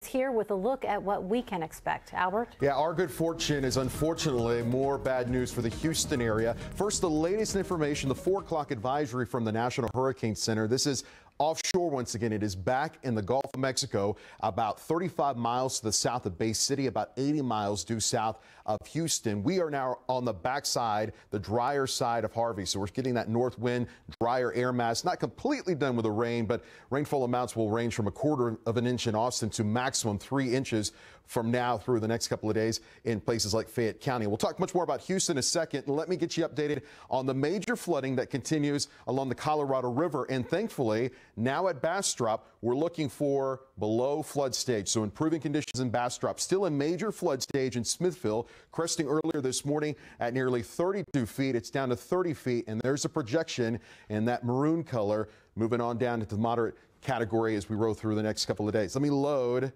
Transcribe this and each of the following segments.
here with a look at what we can expect. Albert? Yeah, our good fortune is unfortunately more bad news for the Houston area. First, the latest information, the 4 o'clock advisory from the National Hurricane Center. This is offshore once again. It is back in the Gulf of Mexico, about 35 miles to the south of Bay City, about 80 miles due south of Houston. We are now on the backside, the drier side of Harvey. So we're getting that north wind, drier air mass. Not completely done with the rain, but rainfall amounts will range from 1/4 of an inch in Austin to maximum 3 inches from now through the next couple of days in places like Fayette County. We'll talk much more about Houston in a second. Let me get you updated on the major flooding that continues along the Colorado River. And thankfully, now at Bastrop, we're looking for below flood stage. So improving conditions in Bastrop. Still a major flood stage in Smithville, cresting earlier this morning at nearly 32 feet. It's down to 30 feet. And there's a projection in that maroon color moving on down into the moderate category as we roll through the next couple of days. Let me load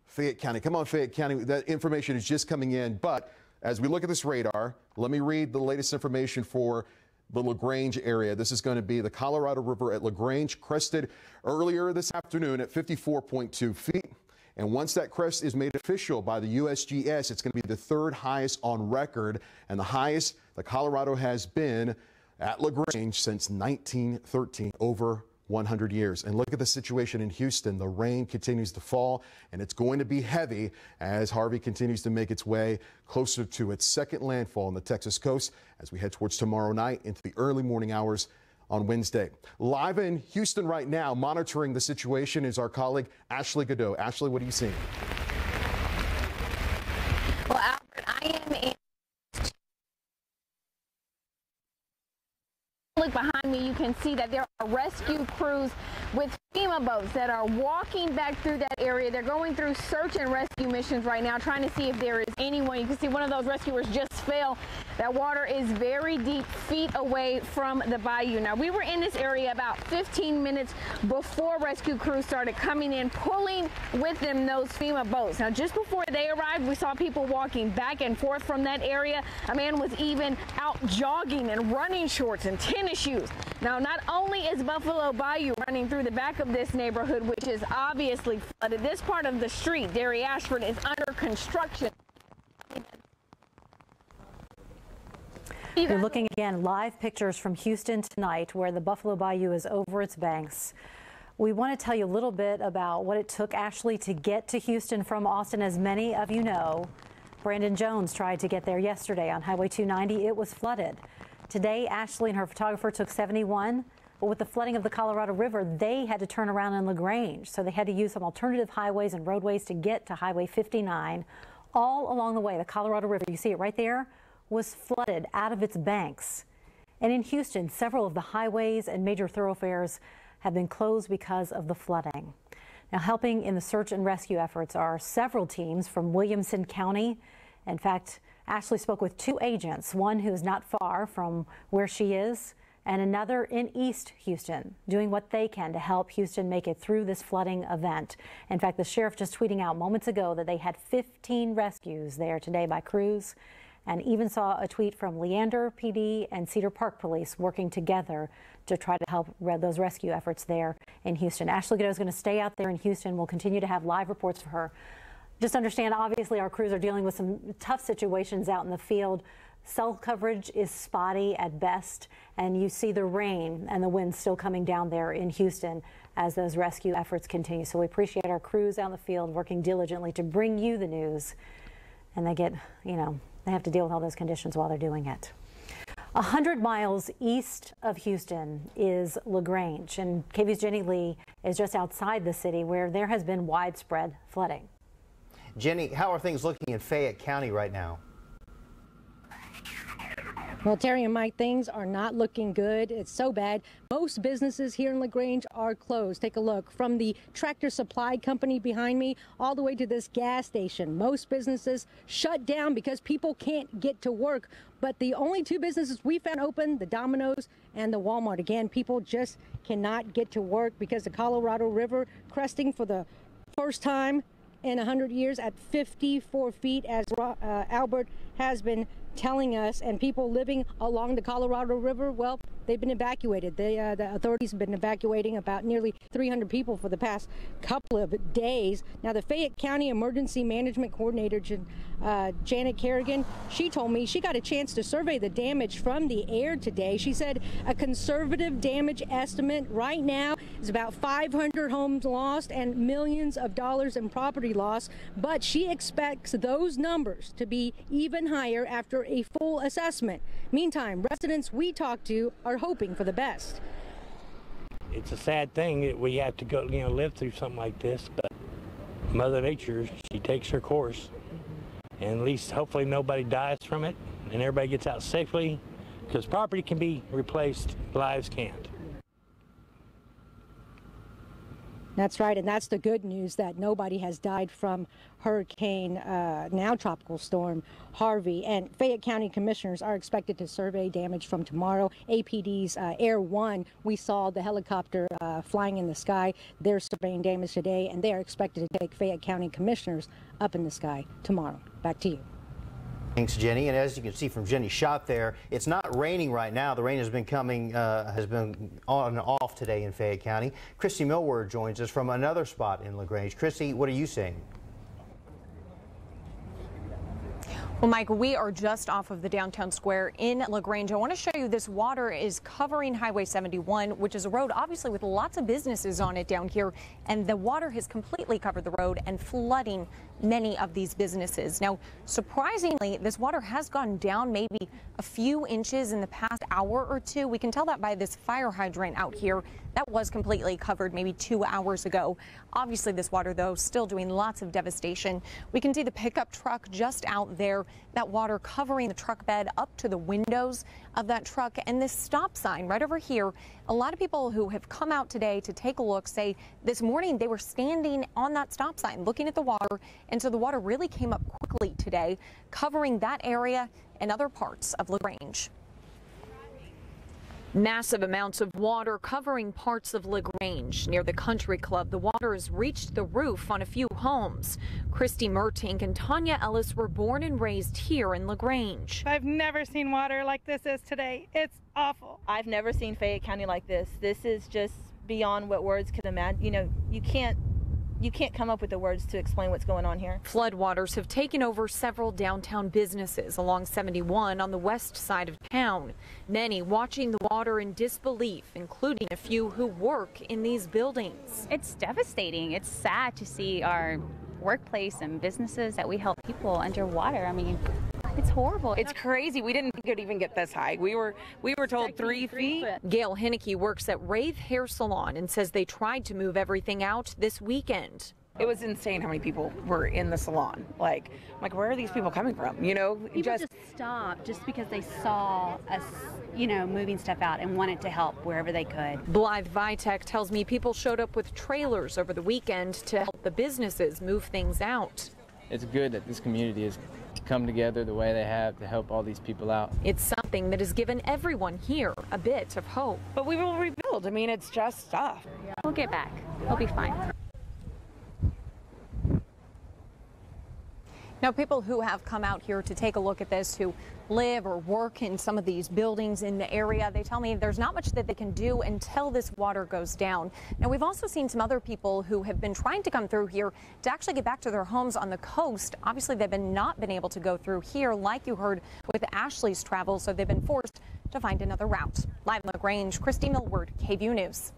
Fayette County. Come on, Fayette County. That information is just coming in. But as we look at this radar, let me read the latest information for the LaGrange area. This is going to be the Colorado River at LaGrange, crested earlier this afternoon at 54.2 feet. And once that crest is made official by the USGS, it's going to be the 3rd highest on record and the highest the Colorado has been at LaGrange since 1913, over 100 years. And look at the situation in Houston. The rain continues to fall, and it's going to be heavy as Harvey continues to make its way closer to its second landfall on the Texas coast as we head towards tomorrow night into the early morning hours on Wednesday. Live in Houston right now, monitoring the situation, is our colleague Ashley Godot. Ashley, what are you seeing? Well, Albert, I am in. Look behind me, you can see that there are rescue crews with FEMA boats that are walking back through that area. They're going through search and rescue missions right now, trying to see if there is anyone. You can see one of those rescuers just fell. That water is very deep, feet away from the bayou. Now, we were in this area about 15 minutes before rescue crews started coming in, pulling with them those FEMA boats. Now, just before they arrived, we saw people walking back and forth from that area. A man was even out jogging in running shorts and tennis shoes. Now, not only is Buffalo Bayou running through the back of this neighborhood, which is obviously flooded, this part of the street, Derry Ashford, is under construction. You're looking again, live pictures from Houston tonight where the Buffalo Bayou is over its banks. We want to tell you a little bit about what it took, Ashley, to get to Houston from Austin. As many of you know, Brandon Jones tried to get there yesterday on Highway 290. It was flooded. Today, Ashley and her photographer took 71, but with the flooding of the Colorado River, they had to turn around in LaGrange. So they had to use some alternative highways and roadways to get to Highway 59. All along the way, the Colorado River, you see it right there, was flooded out of its banks. And in Houston, several of the highways and major thoroughfares have been closed because of the flooding. Now, helping in the search and rescue efforts are several teams from Williamson County. In fact, Ashley spoke with 2 agents, one who is not far from where she is, and another in East Houston, doing what they can to help Houston make it through this flooding event. In fact, the sheriff just tweeting out moments ago that they had 15 rescues there today by crews, and even saw a tweet from Leander PD and Cedar Park Police working together to try to help those rescue efforts there in Houston. Ashley Godot is going to stay out there in Houston. We'll continue to have live reports for her. Just understand, obviously, our crews are dealing with some tough situations out in the field. Cell coverage is spotty at best, and you see the rain and the wind still coming down there in Houston as those rescue efforts continue. So we appreciate our crews out in the field working diligently to bring you the news. And they get, they have to deal with all those conditions while they're doing it. 100 miles east of Houston is LaGrange, and KVUE's Jenny Lee is just outside the city where there has been widespread flooding. Jenny, how are things looking in Fayette County right now? Well, Terry and Mike, things are not looking good. It's so bad. Most businesses here in LaGrange are closed. Take a look from the Tractor Supply Company behind me all the way to this gas station. Most businesses shut down because people can't get to work. But the only 2 businesses we found open, the Domino's and the Walmart. Again, people just cannot get to work because the Colorado River cresting for the first time in 100 years at 54 feet, as Albert has been telling us, and people living along the Colorado River, well, they've been evacuated. The authorities have been evacuating about nearly 300 people for the past couple of days. Now, the Fayette County Emergency Management Coordinator, Janet Kerrigan, she told me she got a chance to survey the damage from the air today. She said a conservative damage estimate right now is about 500 homes lost and millions of dollars in property loss, but she expects those numbers to be even higher after a full assessment. Meantime, residents we talked to are hoping for the best. It's a sad thing that we have to go, live through something like this, but Mother Nature, she takes her course, and at least hopefully nobody dies from it and everybody gets out safely, because property can be replaced, lives can't. That's right, and that's the good news, that nobody has died from Hurricane, now Tropical Storm Harvey. And Fayette County commissioners are expected to survey damage from tomorrow. APD's Air One, we saw the helicopter flying in the sky. They're surveying damage today, and they are expected to take Fayette County commissioners up in the sky tomorrow. Back to you. Thanks, Jenny. And as you can see from Jenny's shot there, it's not raining right now. The rain has been coming, has been on and off today in Fayette County. Christy Millward joins us from another spot in LaGrange. Christy, what are you seeing? Well, Mike, we are just off of the downtown square in LaGrange. I want to show you this water is covering Highway 71, which is a road obviously with lots of businesses on it down here. And the water has completely covered the road and flooding many of these businesses. Now, surprisingly, this water has gone down maybe a few inches in the past hour or two. We can tell that by this fire hydrant out here. That was completely covered maybe 2 hours ago. Obviously, this water, though, still doing lots of devastation. We can see the pickup truck just out there, that water covering the truck bed up to the windows of that truck. And this stop sign right over here, a lot of people who have come out today to take a look say this morning they were standing on that stop sign looking at the water. And so the water really came up quickly today, covering that area and other parts of LaGrange. Massive amounts of water covering parts of LaGrange. Near the country club, the water has reached the roof on a few homes. Christy Mertink and Tanya Ellis were born and raised here in LaGrange. I've never seen water like this is today. It's awful. I've never seen Fayette County like this. This is just beyond what words could imagine. You know, you can't come up with the words to explain what's going on here. Floodwaters have taken over several downtown businesses along 71 on the west side of town. Many watching the water in disbelief, including a few who work in these buildings. It's devastating. It's sad to see our workplace and businesses that we help people underwater. I mean, it's horrible. It's crazy. We didn't think it would even get this high. We were told 3 feet. Gail Hinneke works at Rave Hair Salon and says they tried to move everything out this weekend. It was insane how many people were in the salon. Like, where are these people coming from? You know, people just stopped just because they saw us, moving stuff out and wanted to help wherever they could. Blythe Vitek tells me people showed up with trailers over the weekend to help the businesses move things out. It's good that this community has come together the way they have to help all these people out. It's something that has given everyone here a bit of hope. But we will rebuild. I mean, it's just stuff. We'll get back. We'll be fine. Now, people who have come out here to take a look at this, who live or work in some of these buildings in the area, they tell me there's not much that they can do until this water goes down. Now, we've also seen some other people who have been trying to come through here to actually get back to their homes on the coast. Obviously, they've not been able to go through here like you heard with Ashley's travel, so they've been forced to find another route. Live in LaGrange, Christy Millward, KVUE News.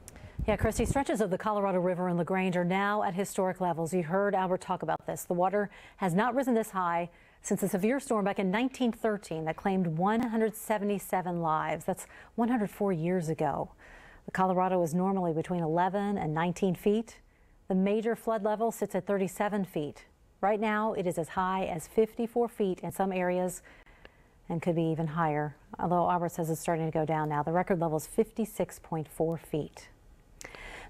Yeah, Christy, stretches of the Colorado River in LaGrange are now at historic levels. You heard Albert talk about this. The water has not risen this high since a severe storm back in 1913 that claimed 177 lives. That's 104 years ago. The Colorado is normally between 11 and 19 feet. The major flood level sits at 37 feet. Right now, it is as high as 54 feet in some areas and could be even higher, although Albert says it's starting to go down now. The record level is 56.4 feet.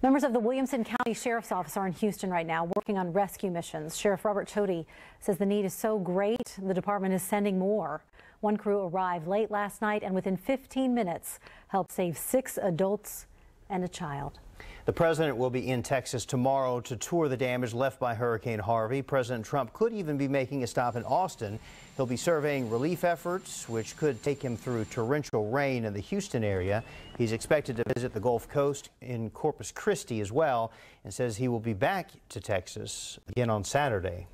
Members of the Williamson County Sheriff's Office are in Houston right now working on rescue missions. Sheriff Robert Chody says the need is so great, the department is sending more. One crew arrived late last night and within 15 minutes helped save 6 adults and a child. The president will be in Texas tomorrow to tour the damage left by Hurricane Harvey. President Trump could even be making a stop in Austin. He'll be surveying relief efforts, which could take him through torrential rain in the Houston area. He's expected to visit the Gulf Coast in Corpus Christi as well, and says he will be back to Texas again on Saturday.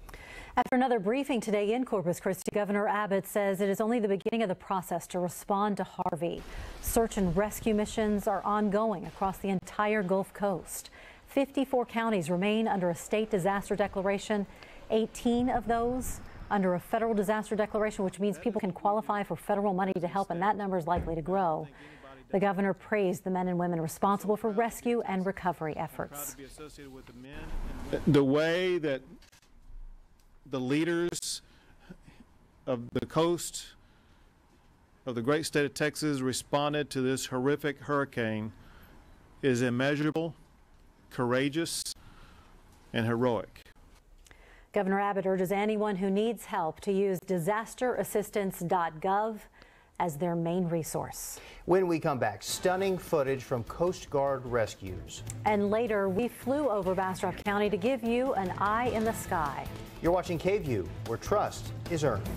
After another briefing today in Corpus Christi, Governor Abbott says it is only the beginning of the process to respond to Harvey. Search and rescue missions are ongoing across the entire Gulf Coast. 54 counties remain under a state disaster declaration, 18 of those under a federal disaster declaration, which means people can qualify for federal money to help, and that number is likely to grow. The governor praised the men and women responsible for rescue and recovery efforts. The way that the leaders of the coast of the great state of Texas responded to this horrific hurricane is immeasurable, courageous, and heroic. Governor Abbott urges anyone who needs help to use disasterassistance.gov as their main resource. When we come back, stunning footage from Coast Guard rescues. And later, we flew over Bastrop County to give you an eye in the sky. You're watching KVUE, where trust is earned.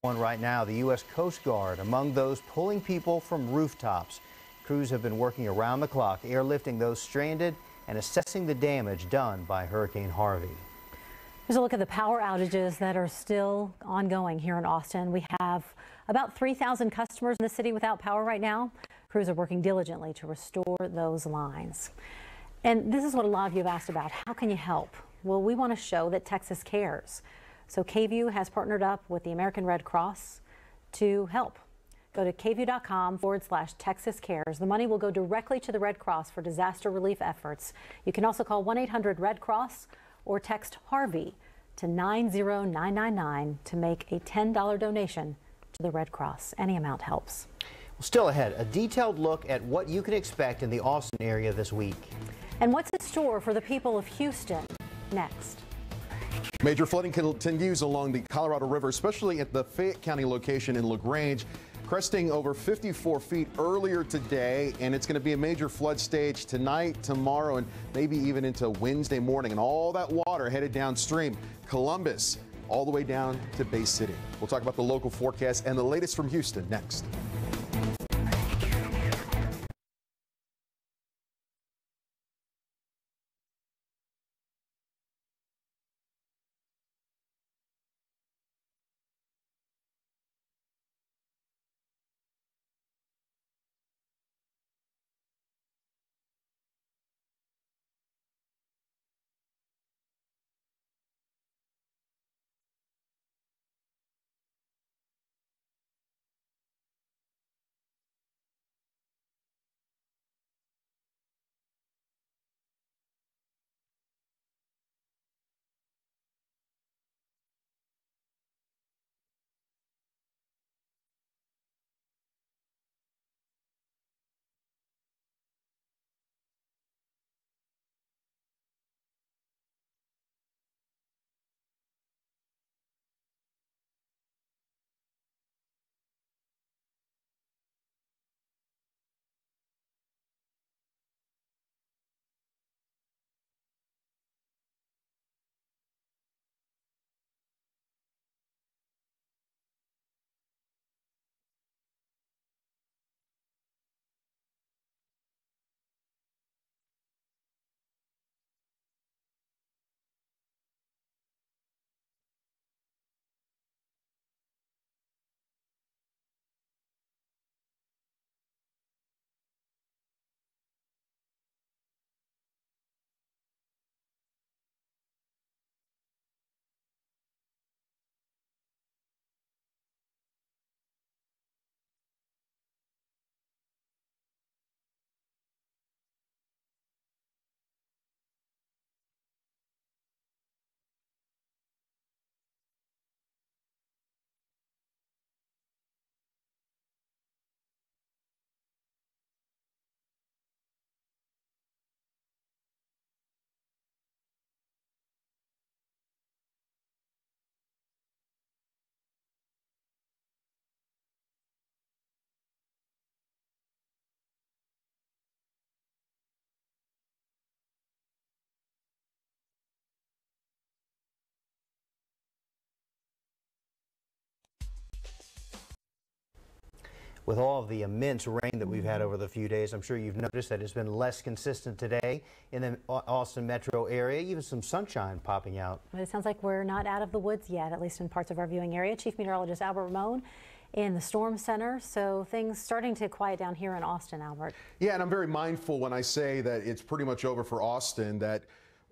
Right now, the U.S. Coast Guard among those pulling people from rooftops. Crews have been working around the clock, airlifting those stranded and assessing the damage done by Hurricane Harvey. Here's a look at the power outages that are still ongoing here in Austin. We have about 3,000 customers in the city without power right now. Crews are working diligently to restore those lines. And this is what a lot of you have asked about. How can you help? Well, we want to show that Texas cares. So KVUE has partnered up with the American Red Cross to help. Go to KVUE.com/Texas Cares. The money will go directly to the Red Cross for disaster relief efforts. You can also call 1-800-RED-CROSS or text Harvey to 90999 to make a $10 donation to the Red Cross. Any amount helps. Well, still ahead, a detailed look at what you can expect in the Austin area this week. And what's in store for the people of Houston next. Major flooding continues along the Colorado River, especially at the Fayette County location in LaGrange, cresting over 54 feet earlier today, and it's going to be a major flood stage tonight, tomorrow, and maybe even into Wednesday morning. And all that water headed downstream, Columbus, all the way down to Bay City. We'll talk about the local forecast and the latest from Houston next. with all of the immense rain that we've had over the few days, I'm sure you've noticed that it's been less consistent today in the Austin metro area, even some sunshine popping out. But it sounds like we're not out of the woods yet, at least in parts of our viewing area. Chief Meteorologist Albert Ramon in the Storm Center, so things starting to quiet down here in Austin, Albert. Yeah, and I'm very mindful when I say that it's pretty much over for Austin, that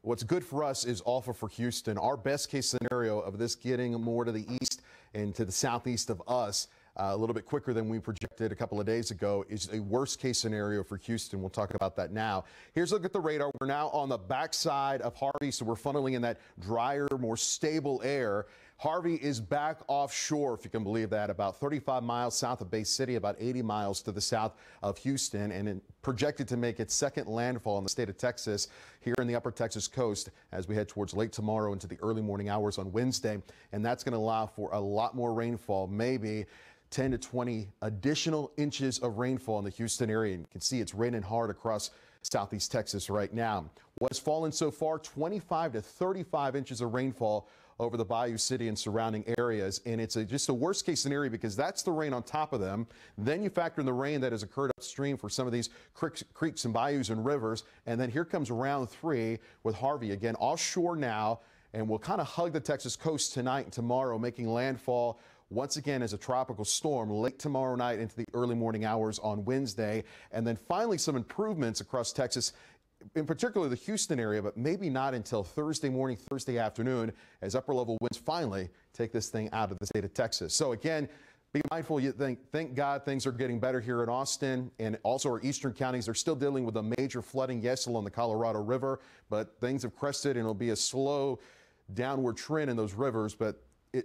what's good for us is awful for Houston. Our best case scenario of this getting more to the east and to the southeast of us a little bit quicker than we projected a couple of days ago is a worst case scenario for Houston. We'll talk about that now. Here's a look at the radar. We're now on the backside of Harvey, so we're funneling in that drier, more stable air. Harvey is back offshore, if you can believe that, about 35 miles south of Bay City, about 80 miles to the south of Houston, and projected to make its second landfall in the state of Texas here in the upper Texas coast as we head towards late tomorrow into the early morning hours on Wednesday. And that's going to allow for a lot more rainfall, maybe 10 to 20 additional inches of rainfall in the Houston area. And you can see it's raining hard across southeast Texas right now. What's fallen so far? 25 to 35 inches of rainfall over the Bayou City and surrounding areas, and it's just a worst case scenario because that's the rain on top of them. Then you factor in the rain that has occurred upstream for some of these creeks and bayous and rivers, and then here comes round 3 with Harvey again offshore now, and will kind of hug the Texas coast tonight and tomorrow, making landfall once again as a tropical storm late tomorrow night into the early morning hours on Wednesday, and then finally some improvements across Texas, in particular the Houston area, but maybe not until Thursday morning, Thursday afternoon, as upper level winds finally take this thing out of the state of Texas. So again, be mindful. Thank God things are getting better here in Austin, and also our eastern counties are still dealing with a major flooding, yes, along the Colorado River, but things have crested and it'll be a slow downward trend in those rivers, but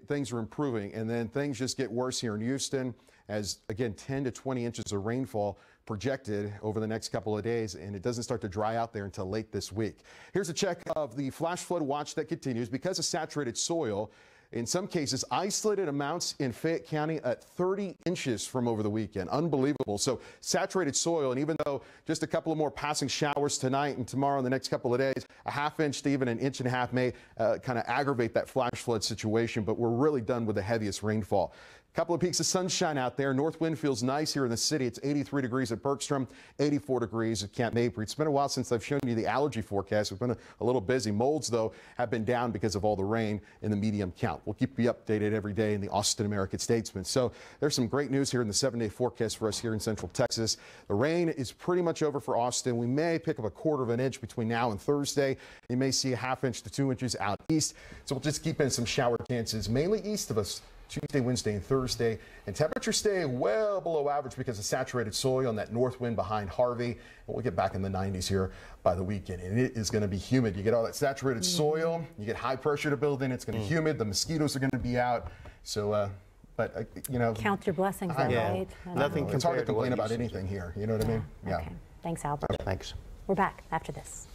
things are improving. And then things just get worse here in Houston as, again, 10 to 20 inches of rainfall projected over the next couple of days, and it doesn't start to dry out there until late this week. Here's a check of the flash flood watch that continues because of saturated soil. In some cases, isolated amounts in Fayette County at 30 inches from over the weekend. Unbelievable. So saturated soil, and even though just a couple of more passing showers tonight and tomorrow and the next couple of days, a ½ inch to even an inch and a half may kind of aggravate that flash flood situation, but we're really done with the heaviest rainfall. Couple of peaks of sunshine out there. North wind feels nice here in the city. It's 83 degrees at Bergstrom, 84 degrees at Camp Mapry. It's been a while since I've shown you the allergy forecast. We've been a little busy. Molds, though, have been down because of all the rain in the medium count. We'll keep you updated every day in the Austin American-Statesman. So there's some great news here in the 7-day forecast for us here in Central Texas. The rain is pretty much over for Austin. We may pick up a quarter of an inch between now and Thursday. You may see a ½ inch to 2 inches out east. So we'll just keep in some shower chances, mainly east of us, Tuesday, Wednesday, and Thursday. And temperatures stay well below average because of saturated soil and that north wind behind Harvey. And we'll get back in the 90s here by the weekend. And it is going to be humid. You get all that saturated soil, you get high pressure to build in, it's going to be humid, the mosquitoes are going to be out. So, but, you know. Count your blessings, right? Nothing. It's hard to complain about anything here. You know what I mean? Yeah. Okay. Thanks, Albert. Thanks. We're back after this.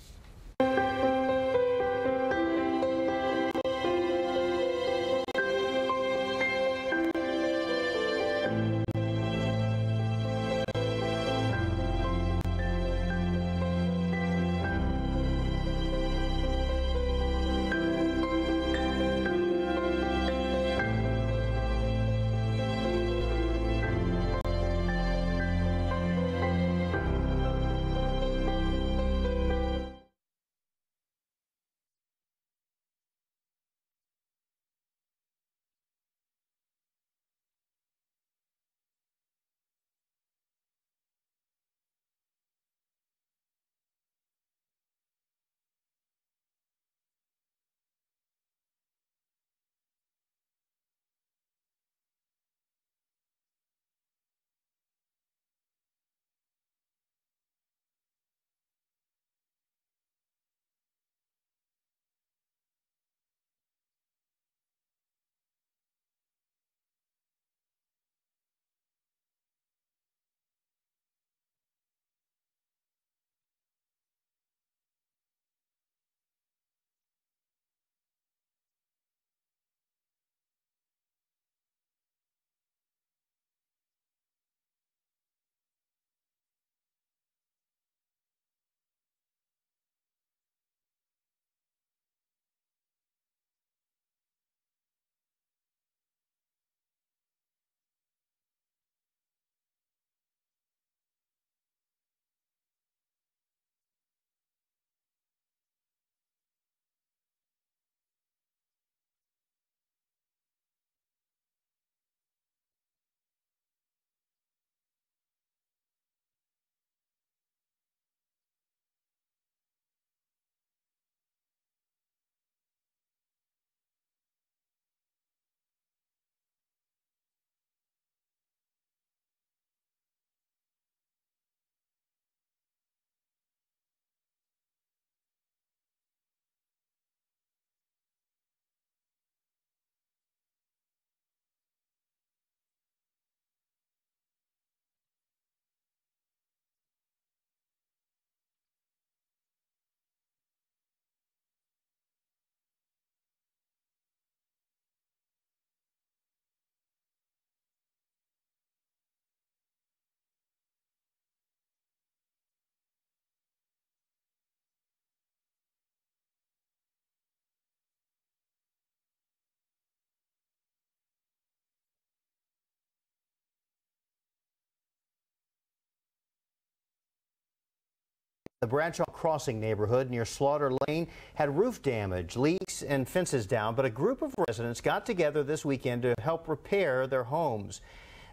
The Bradshaw Crossing neighborhood near Slaughter Lane had roof damage, leaks, and fences down, but a group of residents got together this weekend to help repair their homes.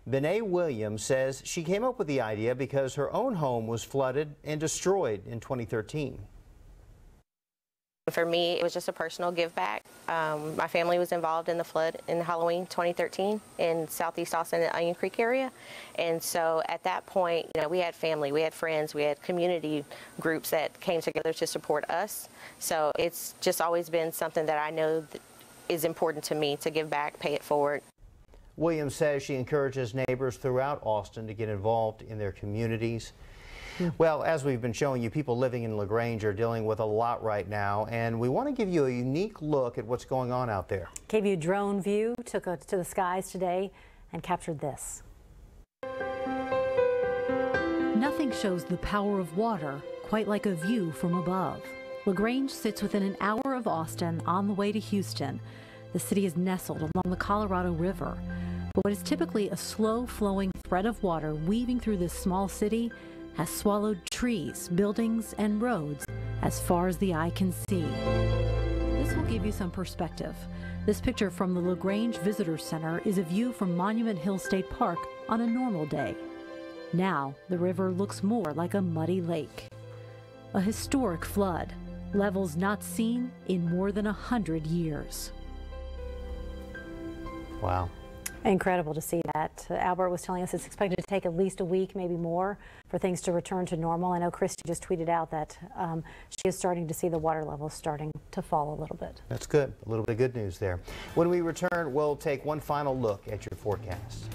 Benae Williams says she came up with the idea because her own home was flooded and destroyed in 2013. For me, it was just a personal give back. My family was involved in the flood in Halloween 2013 in Southeast Austin and Onion Creek area. And so at that point, we had family, we had friends, we had community groups that came together to support us. So it's just always been something that I know is important to me, to give back, pay it forward. Williams says she encourages neighbors throughout Austin to get involved in their communities. Well, as we've been showing you, people living in LaGrange are dealing with a lot right now, and we want to give you a unique look at what's going on out there. KVUE drone view took us to the skies today and captured this. Nothing shows the power of water quite like a view from above. LaGrange sits within an hour of Austin on the way to Houston. The city is nestled along the Colorado River. But what is typically a slow-flowing thread of water weaving through this small city has swallowed trees, buildings, and roads as far as the eye can see. This will give you some perspective. This picture from the LaGrange Visitor Center is a view from Monument Hill State Park on a normal day. Now, the river looks more like a muddy lake. A historic flood, levels not seen in more than 100 years. Wow. Incredible to see that. Albert was telling us it's expected to take at least a week, maybe more, for things to return to normal. I know Christy just tweeted out that she is starting to see the water levels starting to fall a little bit. That's good. A little bit of good news there. When we return, we'll take one final look at your forecast.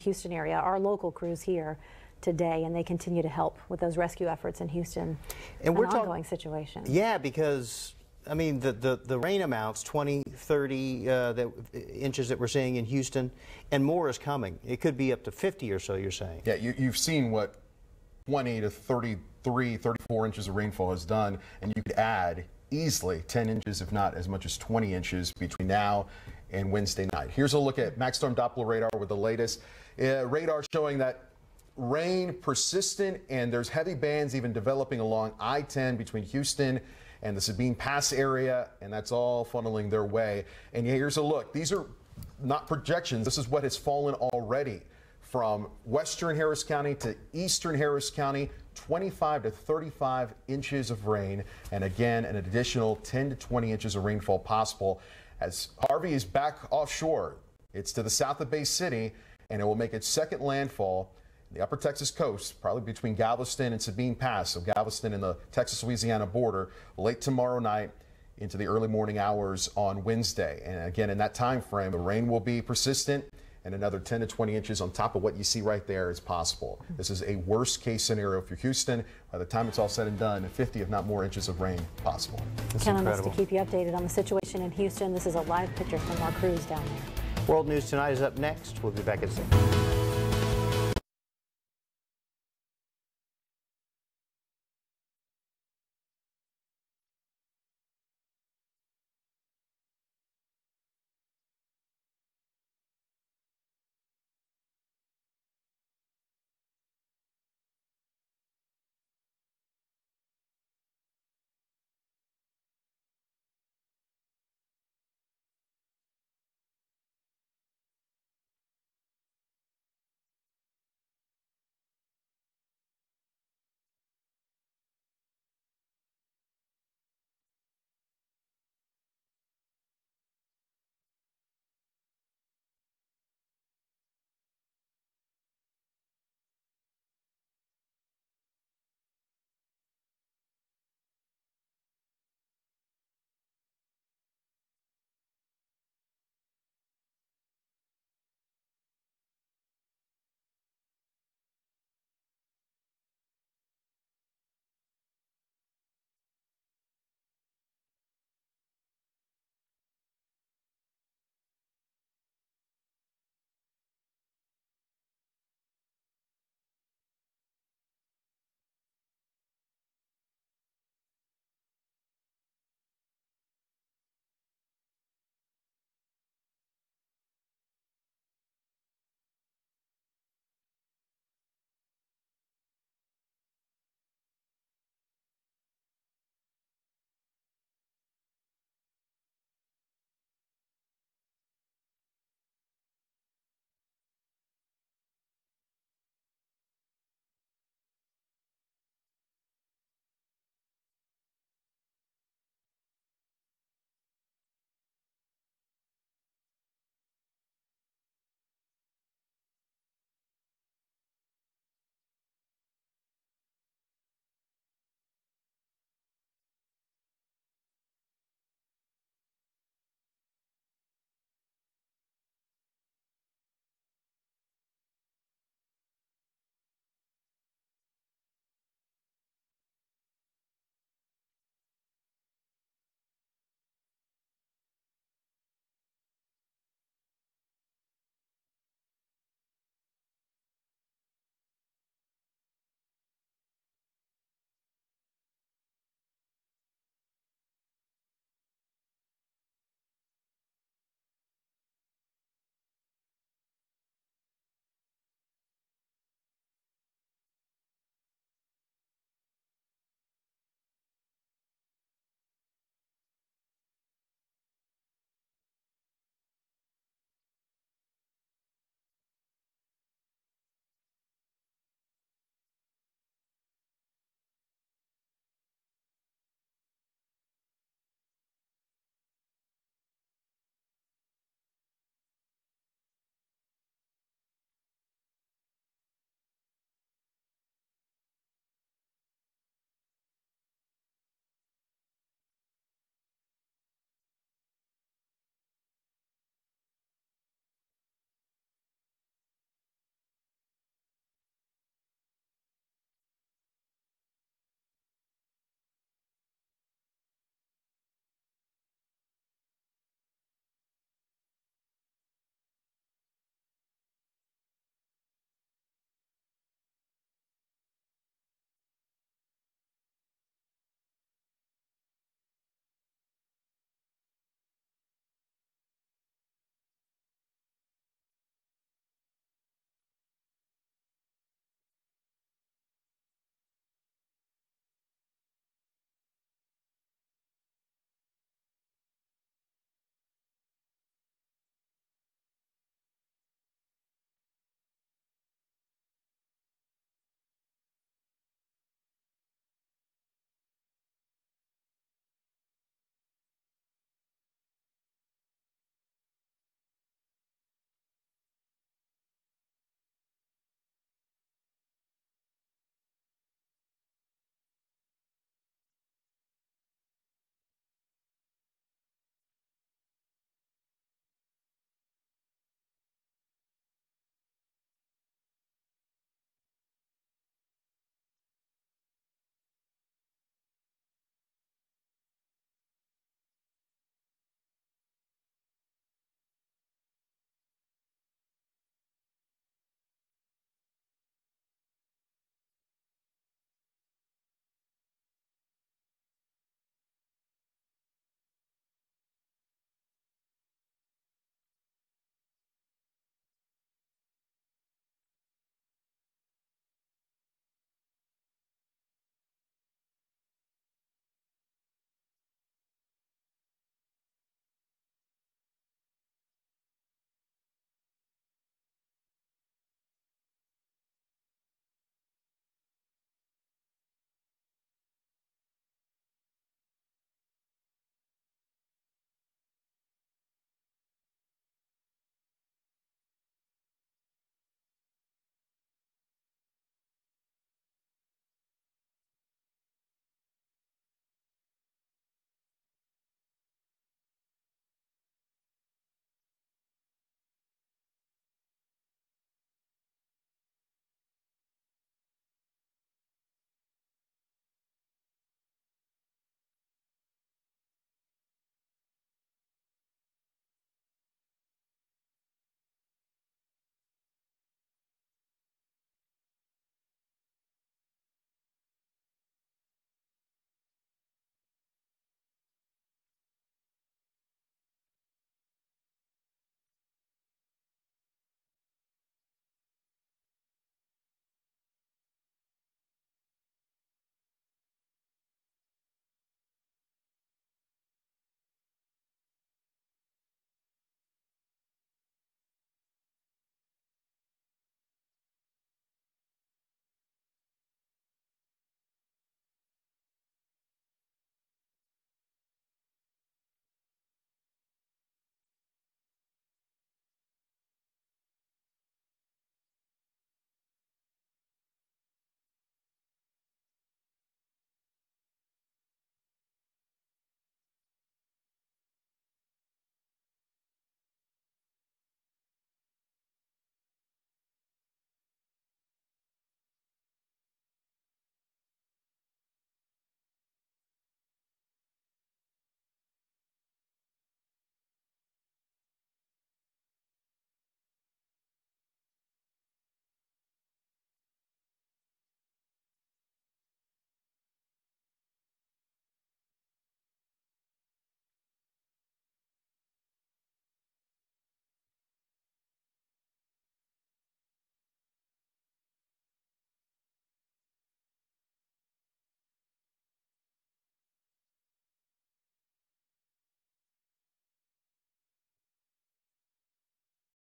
Houston area, our local crews here today, and they continue to help with those rescue efforts in Houston. And we're ongoing situation. Yeah, because I mean the rain amounts, 20, 30 inches that we're seeing in Houston, and more is coming. It could be up to 50 or so, you're saying. Yeah, you've seen what 20 to 33, 34 inches of rainfall has done, and you could add easily 10 inches, if not as much as 20 inches between now and Wednesday night. Here's a look at Maxstorm Doppler radar with the latest. Radar showing that rain persistent, and there's heavy bands even developing along I-10 between Houston and the Sabine Pass area, and that's all funneling their way. And here's a look. These are not projections. This is what has fallen already. From western Harris County to eastern Harris County, 25 to 35 inches of rain, and again, an additional 10 to 20 inches of rainfall possible as Harvey is back offshore. It's to the south of Bay City, and it will make its second landfall in the upper Texas coast, probably between Galveston and Sabine Pass, so Galveston and the Texas-Louisiana border, late tomorrow night into the early morning hours on Wednesday. And again, in that time frame, the rain will be persistent, and another 10 to 20 inches on top of what you see right there is possible. This is a worst case scenario for Houston. By the time it's all said and done, 50 if not more inches of rain possible. Count on us to keep you updated on the situation in Houston. This is a live picture from our crews down there. World News Tonight is up next. We'll be back at 6.